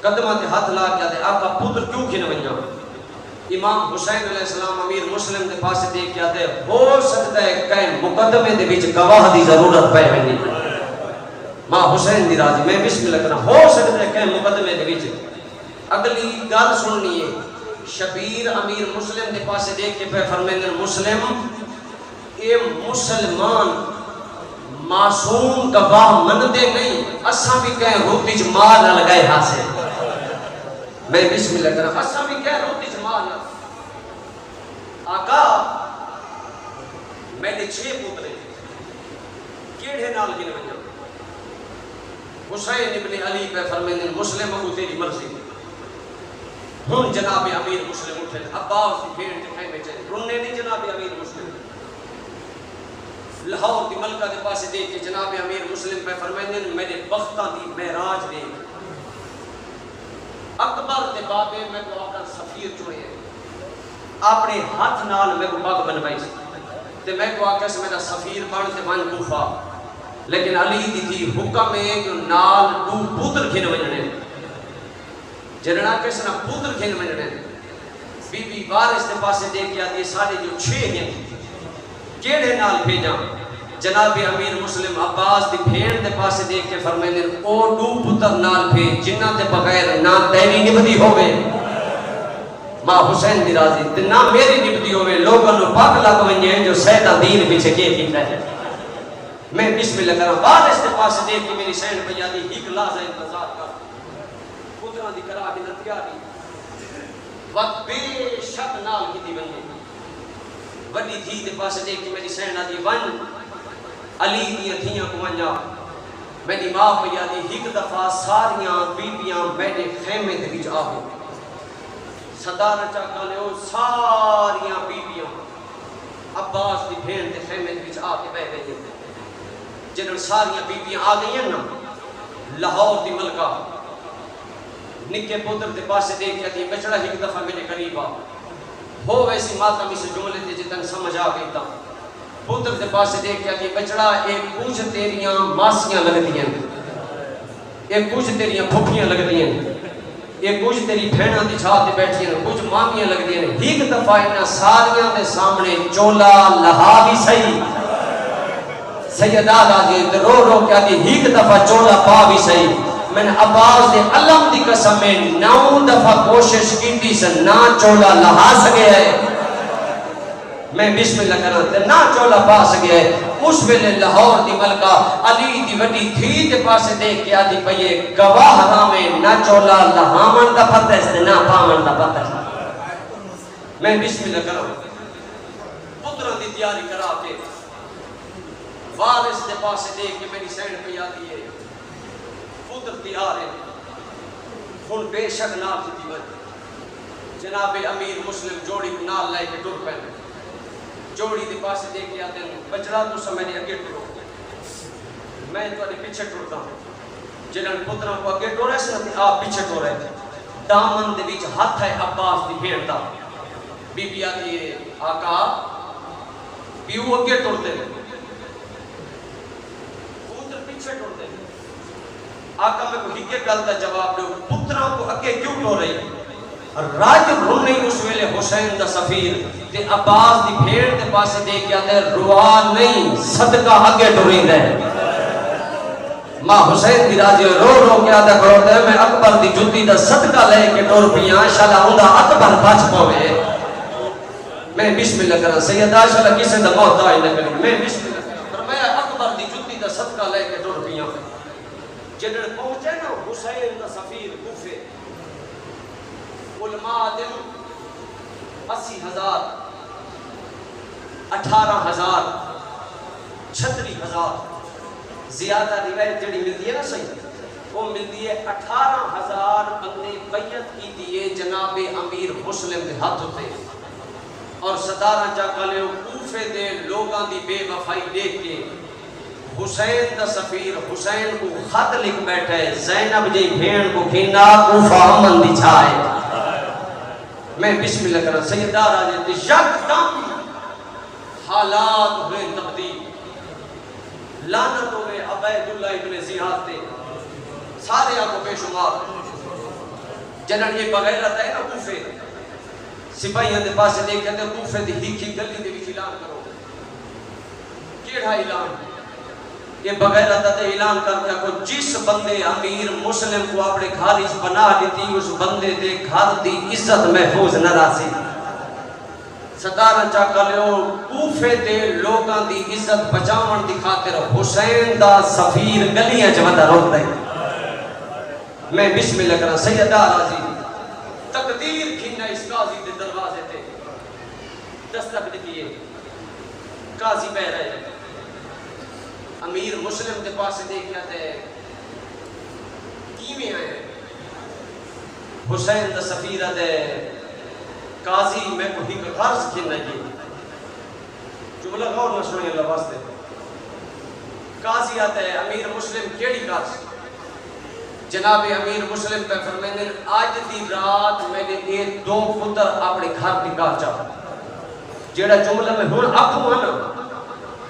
قدمہ تے ہاتھ لا کیا دے آقا پوتر کیوں کھن بنیا امام حسین علیہ السلام امیر مسلم دے پاس دیکھ کیا دے ہو سکتا ہے کہیں مقدمے دے بیچ گواہ دی ضرورت پہ ہونی ماں حسین دی راضی میں بسم اللہ کرنا ہو سکتا ہے کہیں مقدمے دے بیچ اگلی گل سننی ہے شبیر امیر مسلم دے پاس دیکھ کے پہ فرمیندن مسلم اے مسلمان معصوم گواہ مندے نہیں اساں بھی کہیں روٹی چ مار نہ لگائے ہاسے میں بسم اللہ کرنا اساں بھی کہیں روٹی چ مار نہ آقا میں نے 6 پترے کیڑے نال گن ونجا حسین ابن علی پہ فرمیندن مسلم کو تیری مرضی ہن جناب امیر مسلم اٹھے عباس دی بھیڑ دے خیمے چ رننے نہیں جناب امیر مسلم لاہور دی ملکہ دے پاسے دیکھ کے جناب امیر مسلم پہ فرمائندے میرے بختاں دی معراج دیکھ اکبر دے بابے میں کو اپنا سفیر چنے اپنے ہاتھ نال میں کو پگ بنوائی تے میں کو آکھیا سی میرا سفیر بن تے ون کوفہ لیکن علی دی تھی حکم ہے کہ نال دو پتر کھن وجنے جننا کس نہ پتر کھن وجنے بی بی وارث دے پاسے دیکھ کے آتی سارے جو 6 ہیں کیڑے نال بھیجاں جناب امیر مسلم عباس دی بھیڑ دے پاسے دیکھ کے فرمائندے او دو پتر نال بھیج جنہاں دے بغیر نہ تیری نبدی ہوے ماں حسین دی راضی تے نہ میری نبدی ہوے لوگوں نو پاک لگ ونجے جو سیدہ دین پیچھے کے کیتا ہے میں بسم اللہ کراں وارث دے پاسے دیکھ کے میری سین بھیا دی ایک لحظہ انتظار کر پتراں دی کرا کے تیاری وقت بے شک نال کیتی ونجے وڈی دھی دے پاسے دیکھ کے میری سین دی ون علی دیاں دھیاں کو ونجا میری ماں بھیا دی ایک دفعہ ساریاں بیبیاں میرے خیمے دے وچ آ گئیں صدار چاکا لے ساریاں بیبیاں عباس دی بھیڑ دے خیمے دے وچ آ کے بیٹھ گئیں جنہوں ساریاں بیبیاں آ گئی ہیں نا لاہور دی ملکہ نکے پتر دے پاسے دیکھ کے آتی بچڑا ایک دفعہ میرے قریب آ ہو ویسی ماتمی سے جملے تے جتن سمجھ آ گئی تا پتر دے پاسے دیکھ کے آتی بچڑا ایک کچھ تیریاں ماسیاں لگ دی ہیں ایک کچھ تیریاں پھپھیاں لگ دی ہیں ایک کچھ تیری بھیناں دی چھاتے بیٹھی ہیں کچھ مامیاں لگ دی ہیں ایک دفعہ انہاں ساریاں دے سامنے چولا لہا بھی صحیح سیدہ راضی رو رو کیا دی ایک دفعہ چولا پا بھی صحیح میں نے عباس دے علم دی قسم میں 9 دفعہ کوشش کی سے نہ چولا لہا سکے ہے میں بسم اللہ کرنا تے نہ چولا پا سکے ہے اس ویلے لاہور دی ملکہ علی دی وڈی دھی دے پاسے دیکھ کے آدھی پئیے گواہ ہمیں نہ چولا لہامن دا پتہ ہے نہ پامن دا پتہ ہے میں بسم اللہ کرنا پترہ دی تیاری کرا کے وارث دے پاسے دیکھ کے میری سینڈ پہ آتی ہے پتر تیار ہے ہن بے شک نال کی دیوت جناب امیر مسلم جوڑی نال لائے کے ٹر پہنے جوڑی دے پاسے دیکھ کے آتے ہیں بچڑا تو سمجھے اگے ٹرو میں تو آنے پیچھے ٹرتا ہوں جنہاں پترہ کو اگے ٹورے سے نہ آپ پیچھے ٹورے تھے دامن دے بیچ ہاتھ ہے عباس دی بھیڑتا بی بی آتی ہے آقا بیو اگے ٹرتے ہیں آقا میں کو ہکے گلتا جواب دو پتروں کو اگے کیوں ٹو رہی راج رون نہیں اس ویلے حسین دا سفیر تے عباس دی بھیڑ دے پاسے دے کے آتے روا نہیں صدقہ اگے ٹوریں دے ماں حسین دی راجی رو رو کے آدھا کرو دے میں اکبر دی جتی دا صدقہ لے کے ٹور پیاں شالا ہوں دا اکبر بچ پوے میں بسم اللہ کرا سیدہ شالا کسے دا موت آئی نہ کری میں بسم اللہ کرا فرمایا اکبر دی جتی دا صدقہ لے کے ٹور پیاں جنہوں پہنچے نا حسین دا سفیر کوفے علماء دن 80,000 18,000 36,000 زیادہ روایت جڑی ملتی ہے نا صحیح وہ ملتی ہے 18,000 بندے بیعت کی دیئے جناب امیر مسلم دے ہاتھ ہوتے اور صدارہ چاکا لے کوفے دے لوگاں دی بے وفائی دیکھ کے حسین دا سفیر حسین کو خط لکھ بیٹھے زینب جی بھین کو کھینا کوفہ امن دی چھائے میں بسم اللہ کرا سیدہ راجے تے یک دم حالات ہوئے تبدیل لعنت ہوئے عبید اللہ ابن زیاد تے سارے آپ کو بے شمار جنہاں یہ بغیرت ہے نا کوفے سپاہیاں دے پاسے دیکھ کہتے کوفے دی ہی گلی دے بھی اعلان کرو کیڑا اعلان یہ بغیر عدد اعلان کر دیا کو جس بندے امیر مسلم کو اپنے گھر بنا دیتی اس بندے دے گھر دی عزت محفوظ نہ راسی صدارہ چاکا لیو کوفے دے لوگاں دی عزت بچاون دی خاطر حسین دا سفیر گلیاں جوادہ روک دے میں بسم اللہ کرنا سیدہ راضی تقدیر کھینا اس قاضی دے دروازے تے دستک دکھئے قاضی بہ رہے ہیں امیر مسلم دے پاسے دیکھیا تے کیویں آئے حسین دا سفیر دے قاضی میں کو ہی غرض کھیلنا یہ جملہ غور نہ سنیں اللہ واسطے قاضی آتا ہے امیر مسلم کیڑی قاضی جناب امیر مسلم پہ فرمائیں آج دی رات میں نے یہ دو پتر اپنے گھر نکال چاہا جیڑا جملہ میں ہون اکھوں ہے نا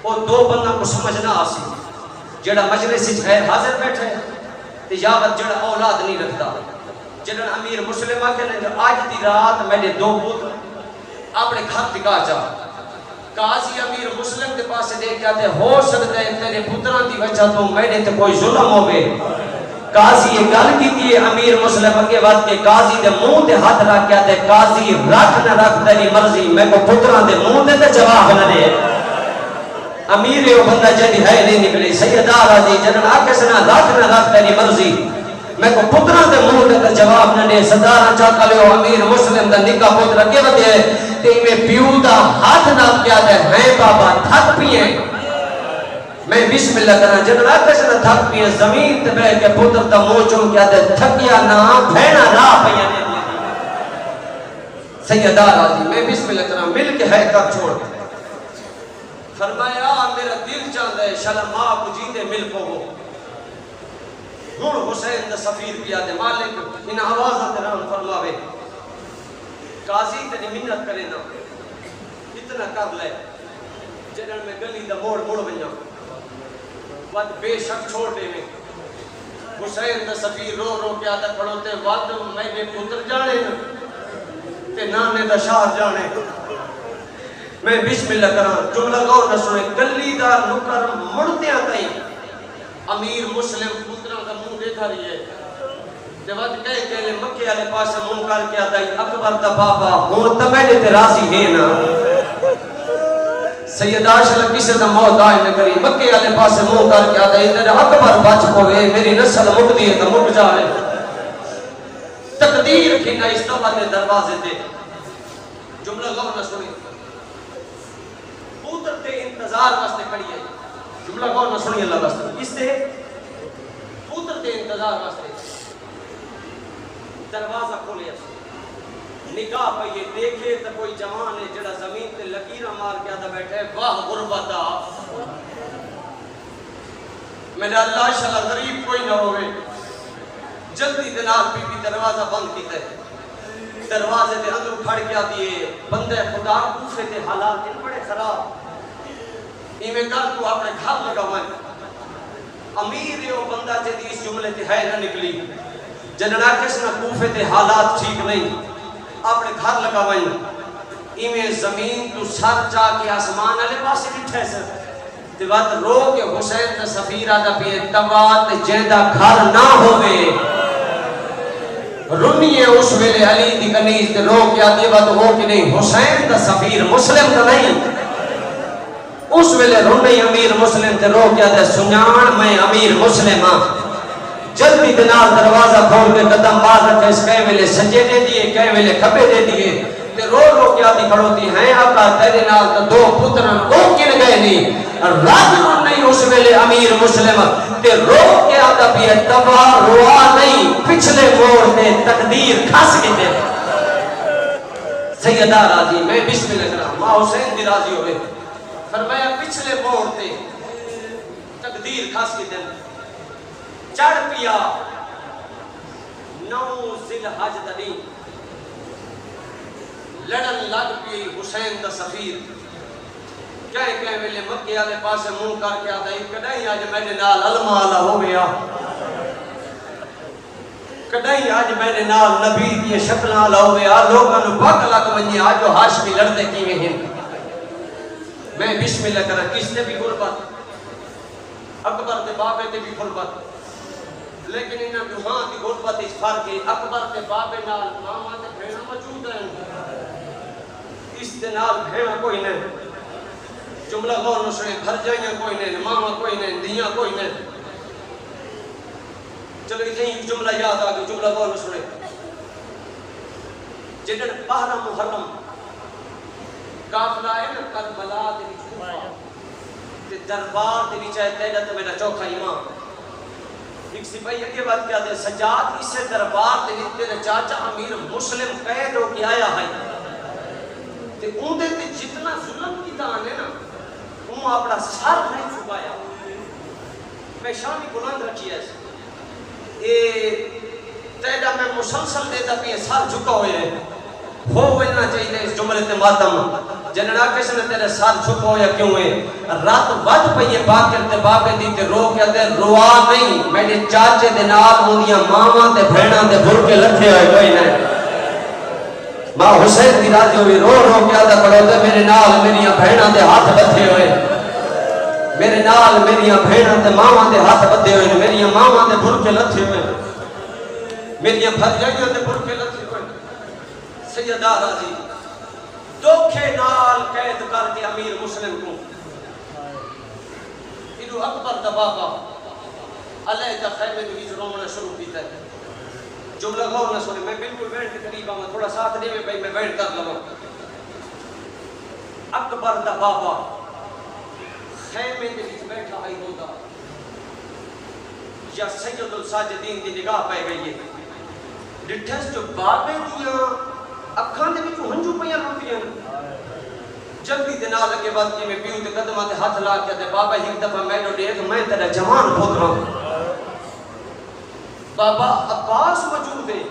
وہ دو بندہ کو سمجھنا آسی جیڑا مجلس غیر حاضر بیٹھے تجاوت جیڑا اولاد نہیں رکھتا جنہاں امیر مسلم آکے آج دی رات میں نے دو پتر اپنے گھر نکال چاہا قاضی امیر مسلم کے پاس دیکھ جاتے ہو سکتا ہے تیرے پتران دی وجہ تو میں نے تے کوئی ظلم ہوگے قاضی یہ گل کی تھی امیر مسلم کے وقت کے قاضی دے منہ تے ہاتھ رکھ کیا تے قاضی رکھ نہ رکھ تیری مرضی میں کو پتران دے منہ تے جواب نہ دے امیر یہ بندہ جدی ہے نہیں نکلی سیدہ راضی جنن آکے سنا رکھ نہ رکھ تیری مرضی میں کو پتران دے منہ تے جواب نہ دے صدارہ چاہتا لے امیر مسلم دا نکاح پتر کے ودے تے میں پیو دا ہاتھ نہ کیا دے ہیں بابا تھک پیئے میں بسم اللہ کرنا جنرا کسنا تھک پیئے زمین تے بیٹھ کے پتر تا منہ چوم کیا دے تھکیا نہ بھینا راہ پیا دے سیدہ راضی میں بسم اللہ کرنا مل کے ہے کر چھوڑ فرمایا میرا دل چاہتا ہے شالا ماں کو جیتے مل کو ہو گھڑ حسین دا سفیر پیا دے مالک ان آوازہ تیران فرماوے قاضی تے منت کرے نا اتنا کر لے جنن میں گلی دا موڑ موڑ بنجا وقت بے شک چھوڑ دے میں حسین دا سفیر رو رو کے آدھا کھڑوتے وقت میں نے پتر جانے تے نانے دا شاہ جانے میں بسم اللہ کران جملہ غور نہ سنے گلی دا نکر مڑتے آتا ہی امیر مسلم پتران کا منہ دیکھا رہی ہے جب کہے کہ لے مکہ والے پاس منہ کر کے آتا ہے اکبر دا بابا ہون تمہیں تے راضی ہے نا سیدہ عائشہ کسی دا موت آئے نہ کری مکہ والے پاس منہ کر کے آتا ہے تے اکبر بچ پوے میری نسل مک دی ہے تو مک جائے تقدیر کھنا استوا دے دروازے تے جملہ غور نہ سنی پوتر تے انتظار واسطے کھڑی ہے جملہ غور نہ سنی اللہ واسطے اس تے پوتر تے انتظار واسطے دروازہ کھولے نگاہ پہ یہ دیکھے تو کوئی جوان ہے جڑا زمین تے لکیرہ مار کے آدھا بیٹھے واہ غربتا میرا اللہ شاءاللہ غریب کوئی نہ ہوئے جلدی دنال بی بی دروازہ بند کی تے دروازے تے اندر کھڑ کے آدھی ہے بندے خدا کوفے تے حالات ان بڑے خراب ایمیں کر تو اپنے گھر لگا ہوئے امیر یہ بندہ جدی اس جملے تے ہے نہ نکلی جننا کسنا کوفے تے حالات ٹھیک نہیں اپنے گھر لگا ہوئے ایمیں زمین تو سر چاہ کے آسمان علیہ پاس اٹھے سر تے وقت رو کے حسین تا سفیرہ دا پیئے تبات جیدہ گھر نہ ہوئے رنیے اس ویلے علی دی کنیز تے رو کے آدھی وقت ہو کہ نہیں حسین تا سفیر مسلم تا نہیں اس ویلے رنی امیر مسلم تے رو کے آدھے سنیان میں امیر مسلم ہاں جلدی دنال دروازہ کھول کے قدم باز رکھے اس کہے ویلے سجے دے دیئے کہے ویلے کھپے دے دیئے تے رو رو کے آدھی کھڑوتی ہیں آقا تیرے نال تو دو پترن او کن گئے نہیں راجن نہیں اس ویلے امیر مسلم تے رو کے آدھا بھی تبا روا نہیں پچھلے موڑ تے تقدیر کھاس کے دے سیدہ راضی میں بسم اللہ کرام ماں حسین دی راضی ہوئے فرمایا پچھلے موڑ تے تقدیر کھاس کے دے چڑھ پیا 9 ذی الحج دنی لڑن لگ پی حسین دا سفیر کہے ویلے مکے والے پاسے منہ کر کے آتا ہے کدائی آج میں نے نال علمہ آلہ ہو گیا کدائی آج میں نے نال نبی دی شکل آلہ ہو گیا لوگاں نو بھگ لگ ونجے آج جو ہاشمی لڑتے کیویں ہیں میں بسم اللہ کرا کس نے بھی غربت اکبر دے بابے تے بھی غربت لیکن انہاں دوہاں دی غربت اس فرق ہے اکبر تے بابے نال ماما تے بھیڑا موجود ہیں اس دے نال بھیڑا کوئی نہیں جملہ غور نہ سنے گھر جائیاں کوئی نہیں ماما کوئی نہیں دیاں کوئی نہیں چلو اتنی جملہ یاد آگے جملہ غور نہ سنے جنہاں پہلا محرم کافلہ ہے نا کربلا دے نیچے تے دربار دے نیچے تیجا تے میرا چوکھا امام ایک سپاہی اگے بات کیا دے سجاد اسے دربار تے تیرے چاچا امیر مسلم قید ہو کے آیا ہے تے اون دے تے جتنا ظلم کیتا آنے نا اون اپنا سر نہیں چھپایا پیشانی بلند رکھی ہے اے تیرا میں مسلسل دیتا پہ سر جھکا ہوئے ہیں ہو وجنا چاہیے اس جملے تے ماتم جننا کس نے تیرے سر جھکا ہویا کیوں ہے رات ود پہ باکر تے بابے دی تے رو کیا تے روا نہیں میرے چاچے دے نال ہوندیاں ماما تے بھیڑاں تے بھر کے لٹھے ہوئے کوئی نہیں ماں حسین دی راضی ہوئی رو رو کیا دا پڑھو تے میرے نال میریاں بھیڑاں دے ہاتھ بتھے ہوئے میرے نال میریاں بھیڑاں تے ماما دے ہاتھ بدھے ہوئے میریاں ماما دے بھر کے لتھے ہوئے میریاں بھرجائیاں دے بھر کے لتھے ہوئے سیدہ راضی دکھے نال قید کر کے امیر مسلم کو ادو اکبر دا بابا علیہ دا خیمے دو ہیچ رومنا شروع کیتا ہے جملہ غور نہ سنے میں بالکل بیٹھ کے قریب آؤں تھوڑا ساتھ دے میں میں بیٹھ کر لگا اکبر دا بابا خیمے دے وچ بیٹھا آئی ہوتا یا سید الساجدین کی نگاہ پہ گئی ہے ڈٹھس جو بابے دیاں اکھاں دے وچوں ہنجو پیاں لٹیاں جلدی دے نال اگے بعد کی میں پیو تے قدماں تے ہاتھ لا کے تے بابا ایک دفعہ مینوں دیکھ میں تیرا جوان پوترا بابا عباس موجود ہے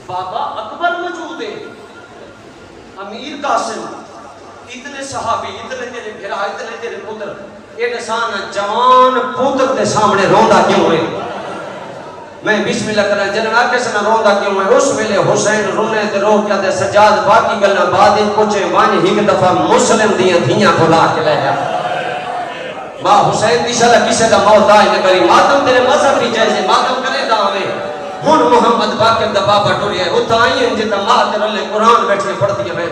بابا اکبر موجود ہے امیر قاسم اتنے صحابی اتنے تیرے بھرا اتنے تیرے پتر ایک انسان جوان پتر دے سامنے روندا کیوں ہے میں بسم اللہ کرنا جننا کس نہ روندا کیوں ہے اس ویلے حسین رونے تے رو کیا تے سجاد باقی گلاں بعد پوچھے وان ایک دفعہ مسلم دیاں دھیاں بلا کے لے جا ماں حسین دی شالا کسے دا موت آئے نہ کری ماتم تیرے مذہب بھی جیسے ماتم کرے دا ہمیں ہن محمد باقر دا بابا ٹوری ہے اتھا آئی ہیں جتا ماں تیرے اللہ قرآن بیٹھے پڑھتی ہے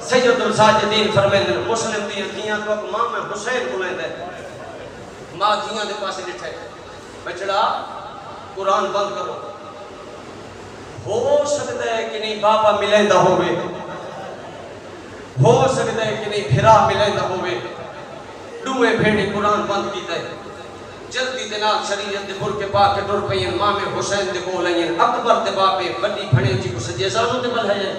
سید الساجدین فرمیندن مسلم دیاں دھیاں تو اک ماں میں حسین کو لیں دے ماں دھیاں دے پاسے لٹھے بچڑا قرآن بند کرو ہو سکتا ہے کہ نہیں بابا ملیں دا ہوئے ہو سکتا ہے کہ نہیں بھرا ملیں دا ہوئے دوئے بھیڑی قرآن بند کیتا ہے جلدی دنال شریعت دے بھر کے پاک ڈر پئین ماں میں حسین دے کو لئین اکبر دے باپے بڑی بھڑے جی کو سجے زانو دے بلہ ہے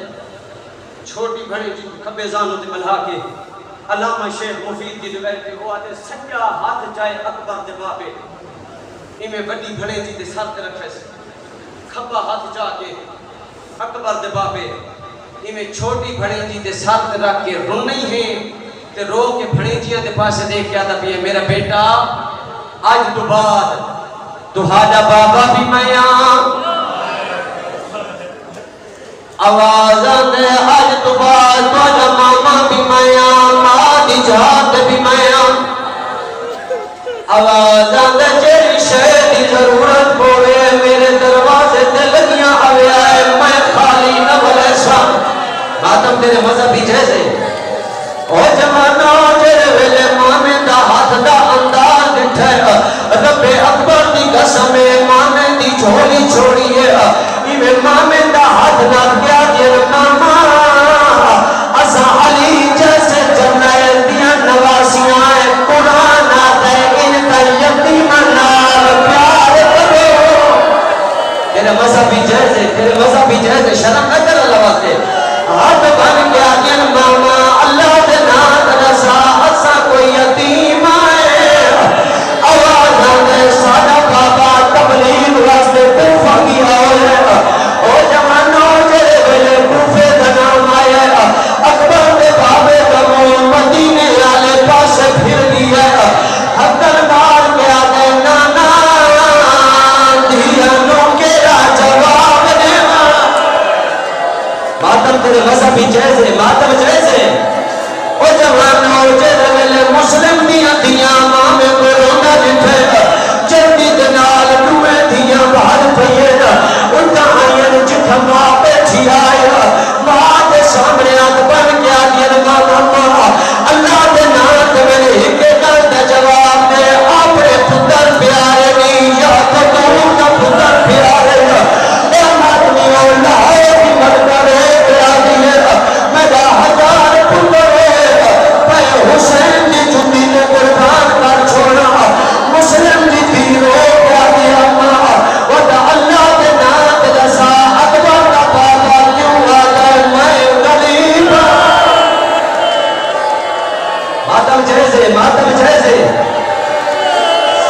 چھوٹی بھڑے جی کو کھبے زانو دے بلہ کے علامہ شیخ مفید کی دوئے کے ہوا دے سجا ہاتھ جائے اکبر دے باپے میں بڑی بھڑے جی دے ساتھ رکھے سے کھبا ہاتھ جا کے اکبر دے باپے میں چھوٹی بھڑے جی دے ساتھ رکھ کے رو نہیں ہیں تے رو کے بھڑے جیاں دے پاسے دیکھ کیا تھا بھی میرا بیٹا آج تو بعد تہاڈا بابا بھی میاں آوازاں دے آج تو بعد تہاڈا ماما بھی میاں ماں دی جہاد بھی میاں آوازاں دے جیڑی شے دی ضرورت ہوئے میرے دروازے تے لگیاں آیا ہے میں خالی نہ بھلے سا ماتم تیرے مذہبی جیسے او جمانہ جیرے ویلے مانے دا ہاتھ دا انداز دٹھے رب اکبر دی قسم مانے دی جھولی چھوڑی ہے ایوے مانے دا ہاتھ نہ کیا جیر ماما اسا علی جیسے جنائل دیاں نواسیاں قرآن آتے ان کا یتیم نال پیار کرو تیرے مذہبی جیسے شرم نہ کر اللہ واسطے ہاتھ بن کے آگین ماما اللہ دے نات رسا اسا کوئی یتیم آئے آواز آنے سادہ بابا تبلیغ واسطے کوفہ کی آئے او جمانو جرے ویلے کوفے دنام آئے اکبر دے بابے دمو مدینے آلے پاسے پھر دیا حقل مار کے آگے نانا دھیانوں کے راجوہ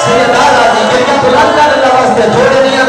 سیدہ راضی کے بلند لفظ دے جوڑے نہیں